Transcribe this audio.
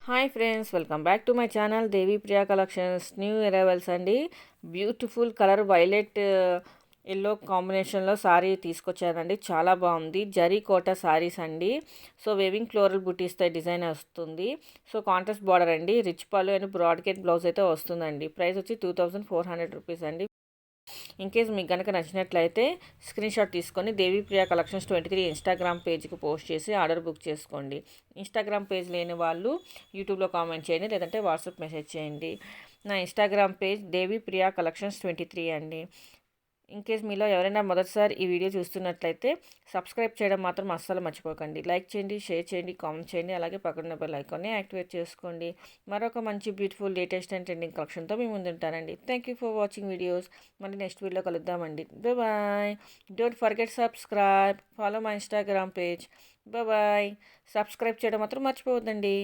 Hi friends, welcome back to my channel Devi Priya collections. New arrivals అండి. Beautiful colour violet yellow కాంబినేషన్లో sorry తీసుకొచ్చానండి. చాలా బాగుంది. జరీ కోట సారీస్ అండి. సో వేవింగ్ ఫ్లోరల్ బుటీస్తో డిజైన్ వస్తుంది. సో కాంట్రాస్ట్ బార్డర్ అండి. రిచ్ పళ్ళు అండ్ బ్రాడ్గేట్ బ్లౌజ్ అయితే వస్తుందండి. ప్రైస్ వచ్చి 2400 రూపీస్ అండి. ఇన్ కేస్ మీకు కనుక నచ్చినట్లయితే స్క్రీన్ షాట్ తీసుకొని దేవి ప్రియా కలెక్షన్స్ 23 ఇన్స్టాగ్రామ్ పేజ్కి పోస్ట్ చేసి ఆర్డర్ బుక్ చేసుకోండి. ఇన్స్టాగ్రామ్ పేజ్ లేని వాళ్ళు యూట్యూబ్లో కామెంట్ చేయండి, లేదంటే వాట్సాప్ మెసేజ్ చేయండి. నా ఇన్స్టాగ్రామ్ పేజ్ దేవి ప్రియా కలెక్షన్స్ 23 అండి. ఇన్ కేస్ మీలో ఎవరైనా మొదటిసారి ఈ వీడియో చూస్తున్నట్లయితే సబ్స్క్రైబ్ చేయడం మాత్రం అస్సలు మర్చిపోకండి. లైక్ చేయండి, షేర్ చేయండి, కామెంట్ చేయండి. అలాగే పక్కన బెల్ ఐకాన్ని యాక్టివేట్ చేసుకోండి. మరొక మంచి బ్యూటిఫుల్ లేటెస్ట్ అండ్ ట్రెండింగ్ కలెక్షన్తో మీ ముందు ఉంటానండి. Thank you for watching videos. మళ్ళీ నెక్స్ట్ వీడియోలో కలుద్దామండి. Bye. Don't forget subscribe, follow my Instagram page. Bye. Subscribe చేయడం మాత్రం మర్చిపోవద్దండి.